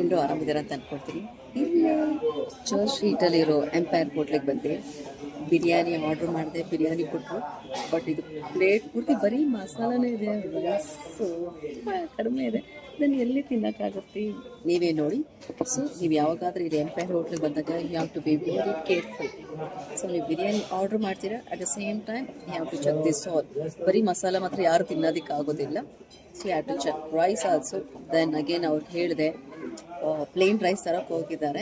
ಎಲ್ಲರೂ ಆರಾಮಿದ್ದಾರೆ ಅಂತ ಅಂದ್ಕೊಳ್ತೀನಿ. ಇಲ್ಲಿ ಚರ್ಚ್ ಸ್ಟ್ರೀಟಲ್ಲಿರೋ ಎಂಪೈರ್ ಹೋಟ್ಲಿಗೆ ಬಂದೆ. ಬಿರಿಯಾನಿ ಆರ್ಡ್ರ್ ಮಾಡಿದೆ, ಬಿರಿಯಾನಿ ಕೊಟ್ಟರು. ಬಟ್ ಇದು ಪ್ಲೇಟ್ ಪೂರ್ತಿ ಬರೀ ಮಸಾಲನೇ ಇದೆ, ರೈಸು ಕಡಿಮೆ ಇದೆ. ಇದನ್ನು ಎಲ್ಲಿ ತಿನ್ನೋಕ್ಕಾಗುತ್ತೆ, ನೀವೇ ನೋಡಿ. ಸೊ ನೀವು ಯಾವಾಗಾದರೂ ಇಲ್ಲಿ ಎಂಪೈರ್ ಹೋಟ್ಲಿಗೆ ಬಂದಾಗ you have to be very careful. So ನೀವು ಬಿರಿಯಾನಿ ಆರ್ಡ್ರ್ ಮಾಡ್ತೀರಾ, at the same time you have to check this all. ಬರೀ ಮಸಾಲ ಮಾತ್ರ ಯಾರು ತಿನ್ನೋದಕ್ಕೆ ಆಗೋದಿಲ್ಲ. So you have to check rice also. Then again ಅವ್ರು ಹೇಳಿದೆ ಪ್ಲೇನ್ ರೈಸ್ ತರಕ್ಕೆ ಹೋಗಿದ್ದಾರೆ.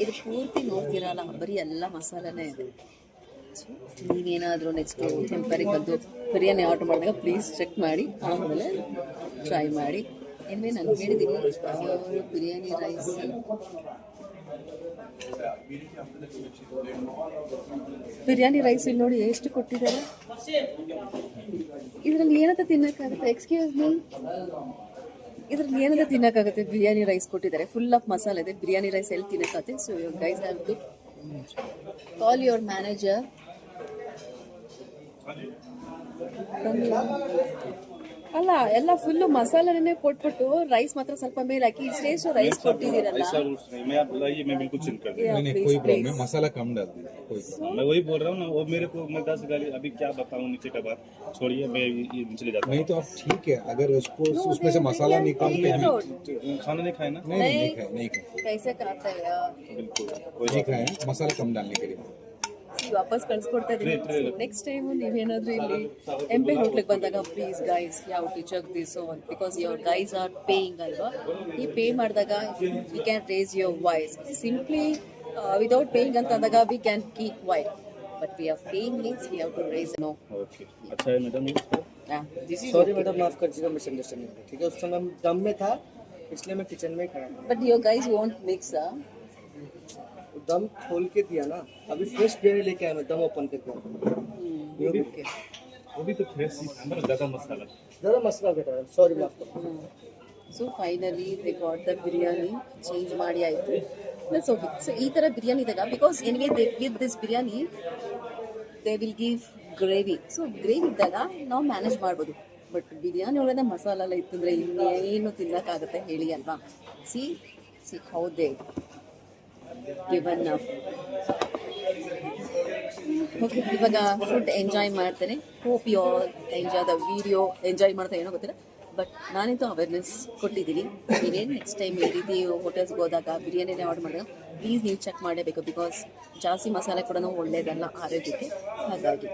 ಇದು ಪೂರ್ತಿ ನೋಡ್ತಿರಲ್ಲ, ಬರೀ ಎಲ್ಲ ಮಸಾಲನೇ ಇದೆ. ಸೊ ನೀವೇನಾದರೂ ನೆಕ್ಸ್ಟು ಟೆಂಪರಿಗೆ ಬಂದು ಬಿರಿಯಾನಿ ಆರ್ಡ್ರ್ ಮಾಡಿದಾಗ ಪ್ಲೀಸ್ ಚೆಕ್ ಮಾಡಿ, ಆಮೇಲೆ ಟ್ರೈ ಮಾಡಿ. ಏನೇ ನಾನು ಹೇಳಿದ್ದೀನಿ, ಬಿರಿಯಾನಿ ರೈಸ್ ಇಲ್ಲಿ ನೋಡಿ ಎಷ್ಟು ಕೊಟ್ಟಿದ್ದಾರೆ. ಇದರಲ್ಲಿ ಏನಂತ ತಿನ್ನೋಕ್ಕಾಗುತ್ತೆ, ಎಕ್ಸ್ಕ್ಯೂಸ್ ಮೀ, ಇದರಲ್ಲಿ ಏನಂತ ತಿನ್ನೋಕ್ಕಾಗುತ್ತೆ? ಬಿರಿಯಾನಿ ರೈಸ್ ಕೊಟ್ಟಿದ್ದಾರೆ, ಫುಲ್ ಆಫ್ ಮಸಾಲೆ ಇದೆ. ಬಿರಿಯಾನಿ ರೈಸ್ ಎಲ್ಲಿ ತಿನ್ನೋಕ್ಕಾಗುತ್ತೆ? So your guys have to call your manager. ಅಲ್ಲ, ಎಲ್ಲ ಫುಲ್ಲು ಮಸಾಲನೇ ಕೊಟ್ಬಿಟ್ಟು ರೈಸ್ ಮಾತ್ರ ಸ್ವಲ್ಪ ಮೇಲೆ ಹಾಕಿ ಇಷ್ಟೇಷ್ಟು ರೈಸ್ ಕೊಟ್ಟಿದ್ದೀರಲ್ಲ. मसाला कम डाल दीजिए. मैं वही बोल रहा हूँ ना, वो मेरे को मैं 10 गाली अभी क्या बताऊँ नीचे का बात छोड़िए, मैं ये चले जाता हूँ. नहीं तो आप ठीक है, अगर उसको उसमें से मसाला निकाल के खाना नहीं खाए ना, नहीं खाए कैसे खाता है यार, बिल्कुल नहीं खाए. मसाला कम डालने के लिए ವಾಪಸ್ ಕಳ್ಸ್ಕೊಡ್ತಾ ಇದ್ದೀನಿ. ನೆಕ್ಸ್ಟ್ ಟೈಮು ನೀವೇನಾದರೂ ಇಲ್ಲಿ ಎಂಪೆ ಹೋಟ್ಲಿಗೆ ಬಂದಾಗ please guys have to check this on, because your guys are paying ಅಲ್ವಾ. ಈ ಪೇ ಮಾಡಿದಾಗ we can raise your voice. Simply without paying ಅಂತ ಅಂದಾಗ we can keep wait, but we are paying means we have to raise. No अच्छा है madam. Sorry madam, माफ करिएगा, misunderstanding. ठीक है, उस समय दम में था इसलिए मैं किचन में खड़ा था. But your guys won't mix. दम खोल के दिया ना, अभी फ्रेश बिरयानी लेके आया मैं, दम ओपन करके. वो भी तो फ्रेश ही था, ज़्यादा मसाला बेटा. सॉरी, माफ करो. So finally they got the biryani change ಮಾಡಿ ಆಯಿತು. That's okay. ಸೊ ಈ ಥರ ಬಿರಿಯಾನಿ ಇದ್ದಾಗ, because anyway they with this biryani they will give gravy. So gravy ಇದ್ದಾಗ ನಾವು ಮ್ಯಾನೇಜ್ ಮಾಡ್ಬೋದು. ಬಟ್ ಬಿರಿಯಾನಿ ಒಳಗೆ ಮಸಾಲ ಎಲ್ಲ ಇತ್ತಂದರೆ ಇನ್ನೇನು ತಿನ್ನೋಕ್ಕಾಗುತ್ತೆ ಹೇಳಿ ಅಲ್ವಾ. See how they given up. Okay, ಇವಾಗ ಫುಡ್ ಎಂಜಾಯ್ ಮಾಡ್ತೇನೆ. Hope you all enjoy the video. Enjoy ಮಾಡ್ತಾ ಏನೋ ಗೊತ್ತಿಲ್ಲ, ಬಟ್ ನಾನಂತೂ ಅವೇರ್ನೆಸ್ ಕೊಟ್ಟಿದ್ದೀನಿ. ನೀವೇನು ನೆಕ್ಸ್ಟ್ ಟೈಮ್ ಈ ರೀತಿ ಹೋಟೆಲ್ಸ್ಗೆ ಹೋದಾಗ ಬಿರಿಯಾನಿನೇ ಆರ್ಡರ್ ಮಾಡಿದಾಗ ಪ್ಲೀಸ್ ನೀವು ಚೆಕ್ ಮಾಡಬೇಕು, ಬಿಕಾಸ್ ಜಾಸ್ತಿ ಮಸಾಲೆ ಕೂಡ ಒಳ್ಳೆಯದಲ್ಲ ಆರೋಗ್ಯಕ್ಕೆ. ಹಾಗಾಗಿ